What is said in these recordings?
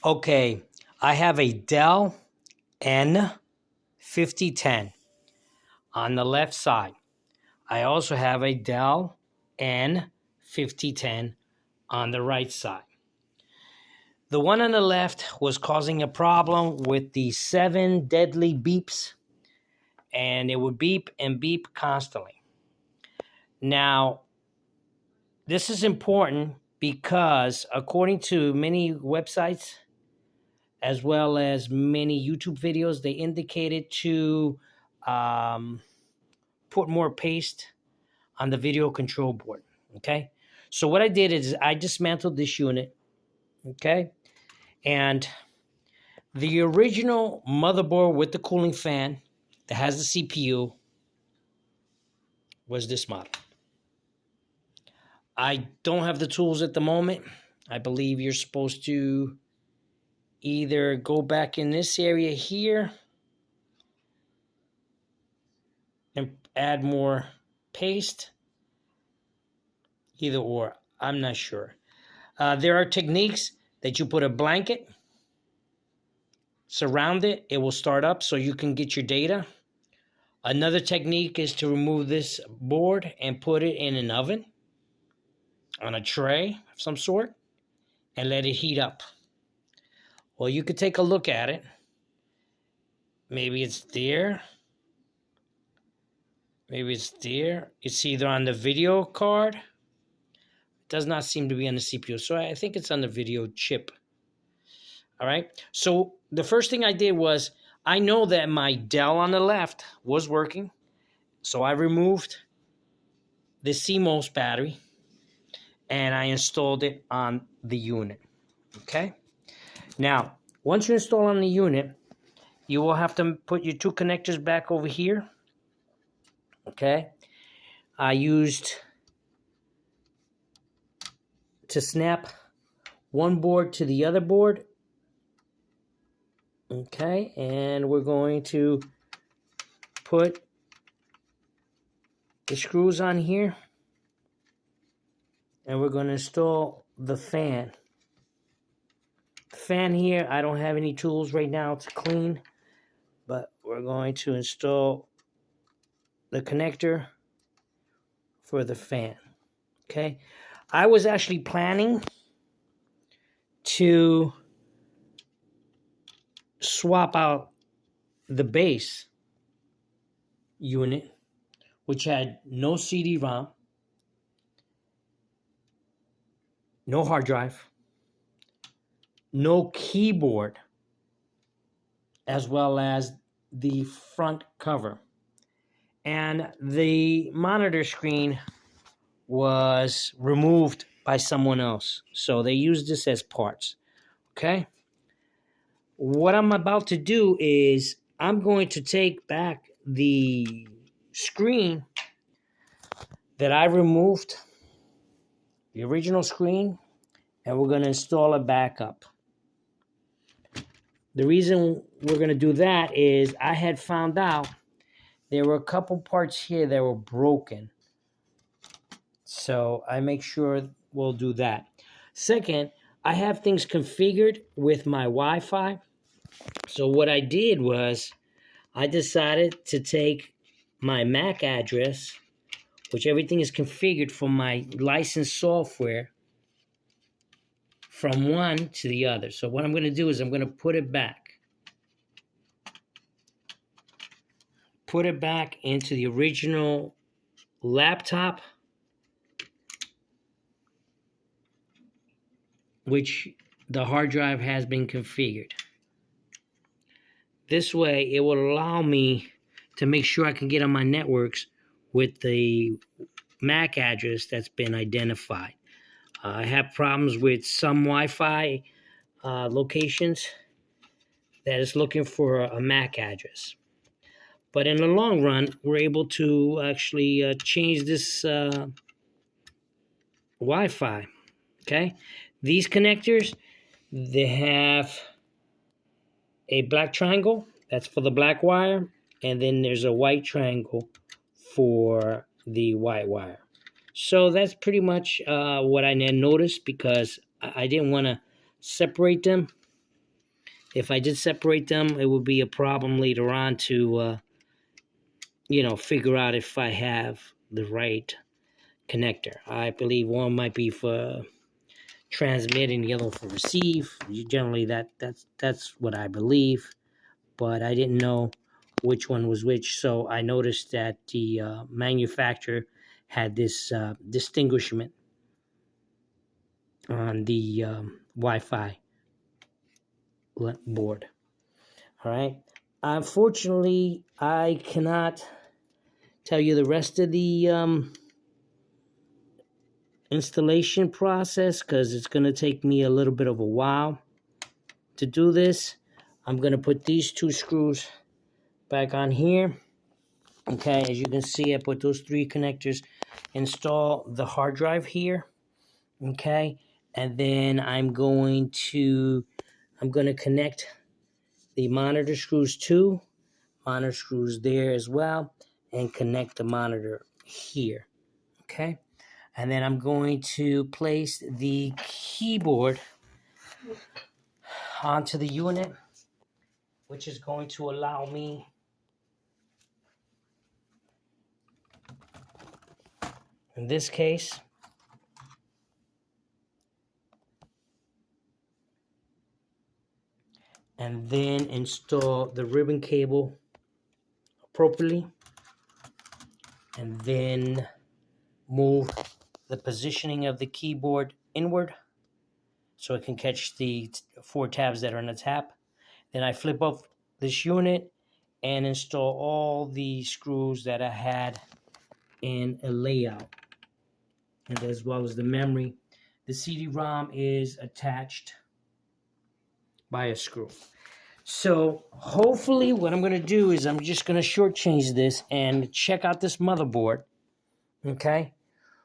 Okay, I have a Dell N5010 on the left side. I also have a Dell N5010 on the right side. The one on the left was causing a problem with the 7 deadly beeps, and it would beep and beep constantly. Now, this is important because according to many websites, as well as many YouTube videos, they indicated to put more paste on the video control board, okay? So what I did is I dismantled this unit, okay? And the original motherboard with the cooling fan that has the CPU was this model. I don't have the tools at the moment. I believe you're supposed to either go back in this area here and add more paste, either or, I'm not sure. There are techniques that you put a blanket, surround it, it will start up so you can get your data. Another technique is to remove this board and put it in an oven on a tray of some sort and let it heat up. Well, you could take a look at it. Maybe it's there. Maybe it's there. It's either on the video card. It does not seem to be on the CPU. So I think it's on the video chip. All right. So the first thing I did was, I know that my Dell on the left was working. So I removed the CMOS battery and I installed it on the unit. Okay. Now, once you install on the unit, you will have to put your 2 connectors back over here. Okay. I used to snap one board to the other board. Okay, and we're going to put the screws on here. And we're going to install the fan. The fan here, I don't have any tools right now to clean, but we're going to install the connector for the fan. Okay, I was actually planning to swap out the base unit, which had no CD-ROM, no hard drive, no keyboard, as well as the front cover. And the monitor screen was removed by someone else. So they used this as parts. Okay? What I'm about to do is I'm going to take back the screen that I removed, the original screen, and we're going to install it back up. The reason we're going to do that is I had found out there were a couple parts here that were broken. So I make sure we'll do that. Second, I have things configured with my Wi-Fi. So what I did was I decided to take my MAC address, which everything is configured for my licensed software, from one to the other. So what I'm going to do is I'm going to put it back. Put it back into the original laptop, which the hard drive has been configured. This way, it will allow me to make sure I can get on my networks with the MAC address that's been identified. I have problems with some Wi-Fi locations that is looking for a MAC address. But in the long run, we're able to actually change this Wi-Fi. Okay? These connectors, they have a black triangle, that's for the black wire, and then there's a white triangle for the white wire. So that's pretty much what I noticed, because I didn't want to separate them. If I did separate them, it would be a problem later on to, figure out if I have the right connector. I believe one might be for transmit and the other for receive. Generally, that's what I believe, but I didn't know which one was which. So I noticed that the manufacturer had this distinguishment on the Wi-Fi board. All right. Unfortunately, I cannot tell you the rest of the installation process because it's going to take me a little bit of a while to do this. I'm going to put these two screws back on here. Okay, as you can see, I put those three connectors, install the hard drive here. Okay, and then I'm going to connect the monitor screws too. Monitor screws there as well, and connect the monitor here. Okay, and then I'm going to place the keyboard onto the unit, which is going to allow me in this case and then install the ribbon cable appropriately, and then move the positioning of the keyboard inward so it can catch the 4 tabs that are on the tap. Then I flip up this unit and install all the screws that I had in a layout, and as well as the memory. The CD-ROM is attached by a screw. So hopefully what I'm going to do is I'm just going to shortchange this and check out this motherboard, okay,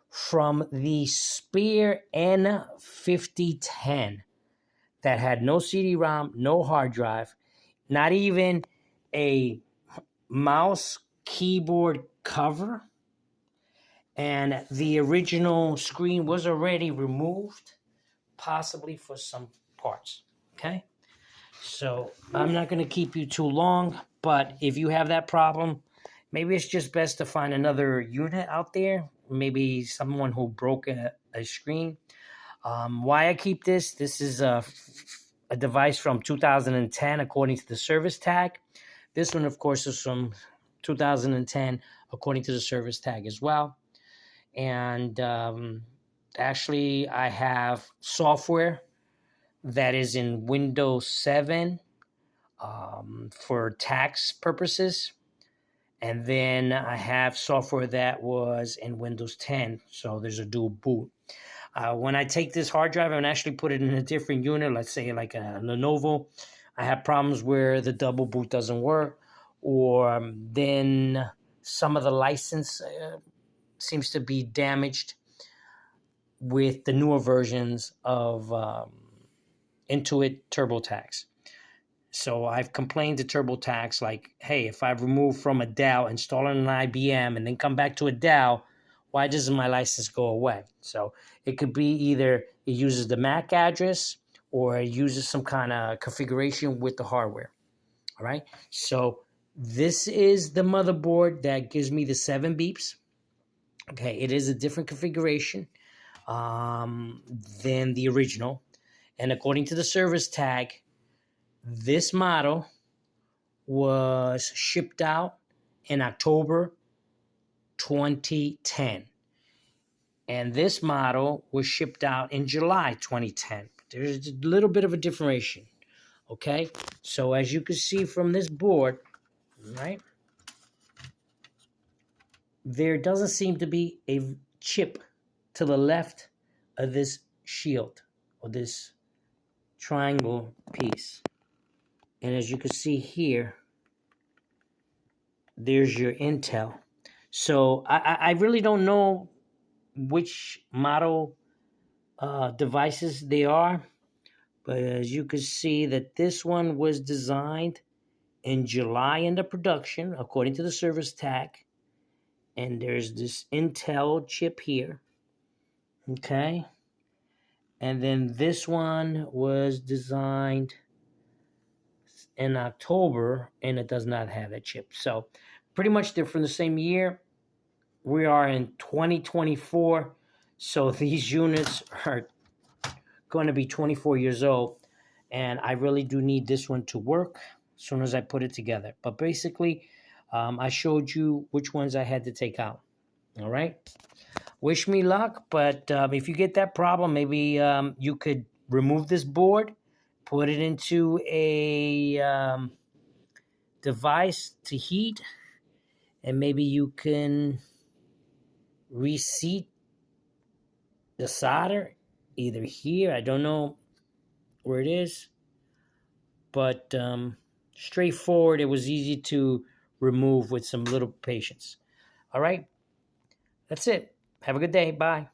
from the Inspiron M5010 that had no CD-ROM, no hard drive, not even a mouse keyboard cover, and the original screen was already removed, possibly for some parts, okay? So I'm not going to keep you too long, but if you have that problem, maybe it's just best to find another unit out there, maybe someone who broke a screen. Why I keep this is a device from 2010 according to the service tag. This one, of course, is from 2010 according to the service tag as well. And actually, I have software that is in Windows 7 for tax purposes. And then I have software that was in Windows 10. So there's a dual boot. When I take this hard drive and actually put it in a different unit, let's say like a Lenovo, I have problems where the double boot doesn't work, or then some of the license seems to be damaged with the newer versions of Intuit TurboTax. So I've complained to TurboTax like, hey, if I've removed from a Dell, install it on an IBM, and then come back to a Dell, why doesn't my license go away? So it could be either it uses the MAC address or it uses some kind of configuration with the hardware. All right. So this is the motherboard that gives me the 7 beeps. Okay. It is a different configuration than the original. And according to the service tag, this model was shipped out in October 2010. And this model was shipped out in July 2010. There's a little bit of a difference, okay? So as you can see from this board, right, there doesn't seem to be a chip to the left of this shield or this triangle piece. And as you can see here, there's your Intel. So I really don't know which model devices they are, but as you can see that this one was designed in July into production according to the service tag, and there's this Intel chip here, okay, and then this one was designed in October, and it does not have that chip. So pretty much they're from the same year. We are in 2024, so these units are going to be 24 years old, and I really do need this one to work as soon as I put it together. But basically, I showed you which ones I had to take out. All right. Wish me luck, but if you get that problem, maybe you could remove this board, put it into a device to heat, and maybe you can reseat the solder either here. I don't know where it is, but straightforward. It was easy to remove with some little patience. All right. That's it. Have a good day. Bye.